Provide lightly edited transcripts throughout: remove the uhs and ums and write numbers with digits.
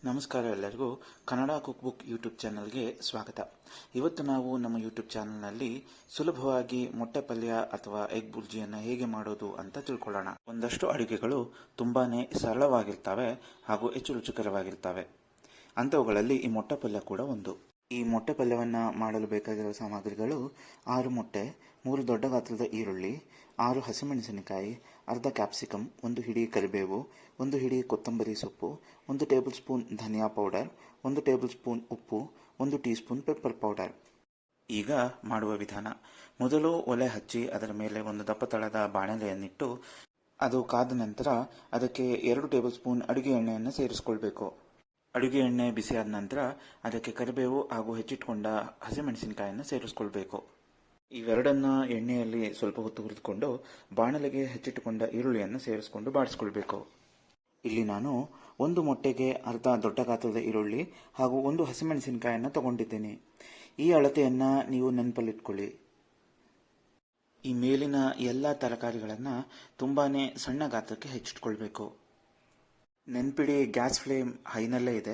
ನಮಸ್ಕಾರ ಎಲ್ಲರಿಗೂ Kannada cook book YouTube ಚಾನಲ್ಗೆ ಸ್ವಾಗತ. ಇವತ್ತು ನಾವು ನಮ್ಮ ಯೂಟ್ಯೂಬ್ ಚಾನಲ್ನಲ್ಲಿ ಸುಲಭವಾಗಿ ಮೊಟ್ಟೆ ಪಲ್ಯ ಅಥವಾ ಎಗ್ ಬುರ್ಜಿಯನ್ನು ಹೇಗೆ ಮಾಡೋದು ಅಂತ ತಿಳ್ಕೊಳ್ಳೋಣ. ಒಂದಷ್ಟು ಅಡುಗೆಗಳು ತುಂಬಾನೇ ಸರಳವಾಗಿರ್ತವೆ ಹಾಗೂ ಹೆಚ್ಚು ರುಚಿಕರವಾಗಿರ್ತವೆ. ಅಂಥವುಗಳಲ್ಲಿ ಈ ಮೊಟ್ಟೆ ಪಲ್ಯ ಕೂಡ ಒಂದು. ಈ ಮೊಟ್ಟೆ ಪಲ್ಯವನ್ನು ಮಾಡಲು ಬೇಕಾಗಿರುವ ಸಾಮಗ್ರಿಗಳು 6 ಮೊಟ್ಟೆ, 3 ದೊಡ್ಡ ಗಾತ್ರದ ಈರುಳ್ಳಿ, 6 ಹಸಿಮೆಣಸಿನಕಾಯಿ, ಅರ್ಧ ಕ್ಯಾಪ್ಸಿಕಮ್, 1 ಹಿಡಿ ಕರಿಬೇವು, 1 ಹಿಡಿ ಕೊತ್ತಂಬರಿ ಸೊಪ್ಪು, 1 ಟೇಬಲ್ ಸ್ಪೂನ್ ಧನಿಯಾ ಪೌಡರ್, 1 ಟೇಬಲ್ ಸ್ಪೂನ್ ಉಪ್ಪು, 1 ಟೀ ಸ್ಪೂನ್ ಪೆಪ್ಪರ್ ಪೌಡರ್. ಈಗ ಮಾಡುವ ವಿಧಾನ. ಮೊದಲು ಒಲೆ ಹಚ್ಚಿ ಅದರ ಮೇಲೆ ಒಂದು ದಪ್ಪ ತಳದ ಬಾಣಲೆಯನ್ನಿಟ್ಟು ಅದು ಕಾದ ನಂತರ ಅದಕ್ಕೆ 2 ಟೇಬಲ್ ಸ್ಪೂನ್ ಅಡುಗೆ ಎಣ್ಣೆಯನ್ನು ಸೇರಿಸಿಕೊಳ್ಬೇಕು. ಅಡುಗೆ ಎಣ್ಣೆ ಬಿಸಿಯಾದ ನಂತರ ಅದಕ್ಕೆ ಕರಿಬೇವು ಹಾಗೂ ಹೆಚ್ಚಿಟ್ಕೊಂಡ ಹಸಿಮೆಣಸಿನಕಾಯಿಯನ್ನು ಸೇರಿಸ್ಕೊಳ್ಬೇಕು. ಇವೆರಡನ್ನ ಎಣ್ಣೆಯಲ್ಲಿ ಸ್ವಲ್ಪ ಹೊತ್ತು ಹುರಿದುಕೊಂಡು ಬಾಣಲೆಗೆ ಹೆಚ್ಚಿಟ್ಟುಕೊಂಡ ಈರುಳ್ಳಿಯನ್ನು ಸೇರಿಸಿಕೊಂಡು ಬಾಡಿಸ್ಕೊಳ್ಬೇಕು. ಇಲ್ಲಿ ನಾನು 1 ಮೊಟ್ಟೆಗೆ ಅರ್ಧ ದೊಡ್ಡ ಗಾತ್ರದ ಈರುಳ್ಳಿ ಹಾಗೂ 1 ಹಸಿಮೆಣಸಿನಕಾಯಿಯನ್ನು ತಗೊಂಡಿದ್ದೇನೆ. ಈ ಅಳತೆಯನ್ನು ನೀವು ನೆನಪಲ್ಲಿಟ್ಕೊಳ್ಳಿ. ಈ ಮೇಲಿನ ಎಲ್ಲ ತರಕಾರಿಗಳನ್ನು ತುಂಬಾನೇ ಸಣ್ಣ ಗಾತ್ರಕ್ಕೆ ಹೆಚ್ಚಿಟ್ಕೊಳ್ಬೇಕು. ನೆನ್ಪಿಡಿ, ಗ್ಯಾಸ್ ಫ್ಲೇಮ್ ಹೈನಲ್ಲೇ ಇದೆ.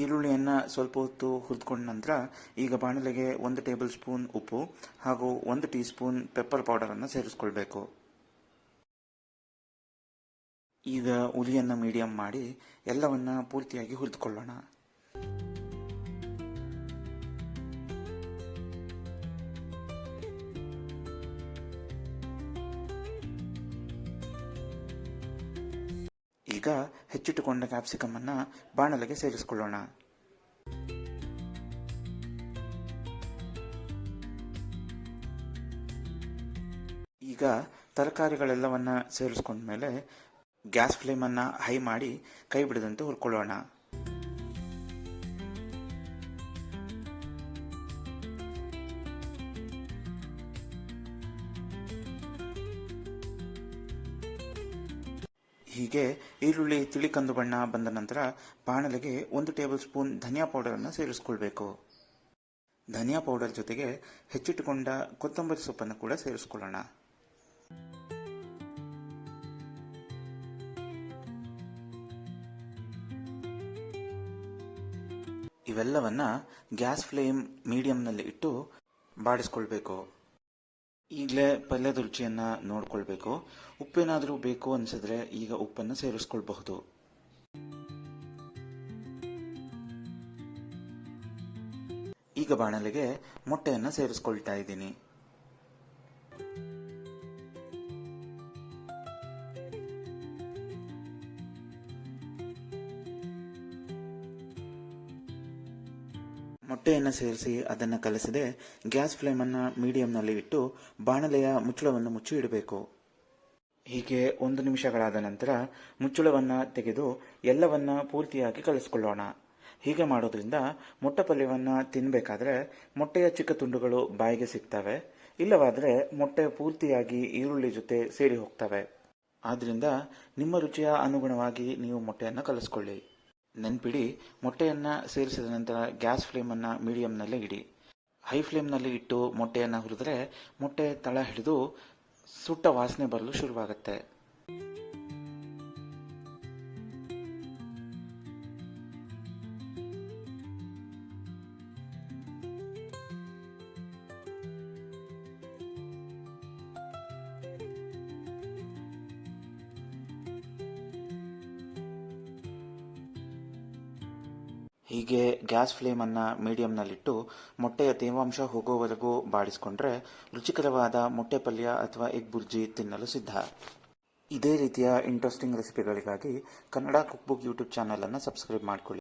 ಈರುಳ್ಳಿಯನ್ನು ಸ್ವಲ್ಪ ಹೊತ್ತು ಹುರಿದುಕೊಂಡ ನಂತರ ಈಗ ಬಾಣಲೆಗೆ 1 ಟೇಬಲ್ ಸ್ಪೂನ್ ಉಪ್ಪು ಹಾಗೂ 1 ಟೀ ಸ್ಪೂನ್ ಪೆಪ್ಪರ್ ಪೌಡರನ್ನು ಸೇರಿಸ್ಕೊಳ್ಬೇಕು. ಈಗ ಉರಿಯನ್ನು ಮೀಡಿಯಂ ಮಾಡಿ ಎಲ್ಲವನ್ನ ಪೂರ್ತಿಯಾಗಿ ಹುರಿದುಕೊಳ್ಳೋಣ. ಈಗ ಹೆಚ್ಚಿಟ್ಟುಕೊಂಡ ಕ್ಯಾಪ್ಸಿಕಮ್ ಅನ್ನು ಬಾಣಲೆಗೆ ಸೇರಿಸಿಕೊಳ್ಳೋಣ. ಈಗ ತರಕಾರಿಗಳೆಲ್ಲವನ್ನ ಸೇರಿಸ್ಕೊಂಡ ಮೇಲೆ ಗ್ಯಾಸ್ ಫ್ಲೇಮನ್ನು ಹೈ ಮಾಡಿ ಕೈ ಬಿಡದಂತೆ ಹುರ್ಕೊಳ್ಳೋಣ. ಹೀಗೆ ಈರುಳ್ಳಿ ತಿಳಿ ಕಂದು ಬಣ್ಣ ಬಂದ ನಂತರ ಬಾಣಲೆಗೆ 1 ಟೇಬಲ್ ಸ್ಪೂನ್ ಧನಿಯಾ ಪೌಡರನ್ನು ಸೇರಿಸ್ಕೊಳ್ಬೇಕು. ಧನಿಯಾ ಪೌಡರ್ ಜೊತೆಗೆ ಹೆಚ್ಚಿಟ್ಟುಕೊಂಡ ಕೊತ್ತಂಬರಿ ಸೊಪ್ಪನ್ನು ಕೂಡ ಸೇರಿಸ್ಕೊಳ್ಳೋಣ. ಇವೆಲ್ಲವನ್ನ ಗ್ಯಾಸ್ ಫ್ಲೇಮ್ ಮೀಡಿಯಂನಲ್ಲಿ ಇಟ್ಟು ಬಾಡಿಸ್ಕೊಳ್ಬೇಕು. ಈಗಲೇ ಪಲ್ಯದ ರುಚಿಯನ್ನು ನೋಡ್ಕೊಳ್ಬೇಕು. ಉಪ್ಪೇನಾದರೂ ಬೇಕು ಅನಿಸಿದ್ರೆ ಈಗ ಉಪ್ಪನ್ನು ಸೇರಿಸ್ಕೊಳ್ಬಹುದು. ಈಗ ಬಾಣಲೆಗೆ ಮೊಟ್ಟೆಯನ್ನು ಸೇರಿಸ್ಕೊಳ್ತಾ ಇದ್ದೀನಿ. ಮೊಟ್ಟೆಯನ್ನು ಸೇರಿಸಿ ಅದನ್ನು ಕಲಸದೆ ಗ್ಯಾಸ್ ಫ್ಲೇಮನ್ನು ಮೀಡಿಯಂನಲ್ಲಿ ಇಟ್ಟು ಬಾಣಲೆಯ ಮುಚ್ಚಳವನ್ನು ಮುಚ್ಚಿ ಇಡಬೇಕು. ಹೀಗೆ 1 ನಿಮಿಷಗಳಾದ ನಂತರ ಮುಚ್ಚಳವನ್ನು ತೆಗೆದು ಎಲ್ಲವನ್ನ ಪೂರ್ತಿಯಾಗಿ ಕಲಿಸ್ಕೊಳ್ಳೋಣ. ಹೀಗೆ ಮಾಡೋದ್ರಿಂದ ಮೊಟ್ಟೆ ಪಲ್ಯವನ್ನು ತಿನ್ನಬೇಕಾದ್ರೆ ಮೊಟ್ಟೆಯ ಚಿಕ್ಕ ತುಂಡುಗಳು ಬಾಯಿಗೆ ಸಿಗ್ತವೆ. ಇಲ್ಲವಾದರೆ ಮೊಟ್ಟೆ ಪೂರ್ತಿಯಾಗಿ ಈರುಳ್ಳಿ ಜೊತೆ ಸೇರಿ ಹೋಗ್ತವೆ. ಆದ್ರಿಂದ ನಿಮ್ಮ ರುಚಿಯ ಅನುಗುಣವಾಗಿ ನೀವು ಮೊಟ್ಟೆಯನ್ನು ಕಲಿಸ್ಕೊಳ್ಳಿ. ನೆನ್ಪಿಡಿ, ಮೊಟ್ಟೆಯನ್ನು ಸೇರಿಸಿದ ನಂತರ ಗ್ಯಾಸ್ ಫ್ಲೇಮನ್ನು ಮೀಡಿಯಂನಲ್ಲೇ ಇಡಿ. ಹೈ ಫ್ಲೇಮ್ನಲ್ಲಿ ಇಟ್ಟು ಮೊಟ್ಟೆಯನ್ನು ಹುರಿದ್ರೆ ಮೊಟ್ಟೆ ತಳ ಹಿಡಿದು ಸುಟ್ಟ ವಾಸನೆ ಬರಲು ಶುರುವಾಗುತ್ತೆ. ಹೀಗೆ ಗ್ಯಾಸ್ ಫ್ಲೇಮನ್ನು ಮೀಡಿಯಂನಲ್ಲಿಟ್ಟು ಮೊಟ್ಟೆಯ ತೇವಾಂಶ ಹೋಗೋವರೆಗೂ ಬಾಡಿಸ್ಕೊಂಡ್ರೆ ರುಚಿಕರವಾದ ಮೊಟ್ಟೆ ಪಲ್ಯ ಅಥವಾ ಎಗ್ ಬುರ್ಜಿ ತಿನ್ನಲು ಸಿದ್ಧ. ಇದೇ ರೀತಿಯ ಇಂಟ್ರೆಸ್ಟಿಂಗ್ ರೆಸಿಪಿಗಳಿಗಾಗಿ ಕನ್ನಡ ಕುಕ್ ಬುಕ್ ಯೂಟ್ಯೂಬ್ ಚಾನಲನ್ನು ಸಬ್ಸ್ಕ್ರೈಬ್ ಮಾಡಿಕೊಳ್ಳಿ.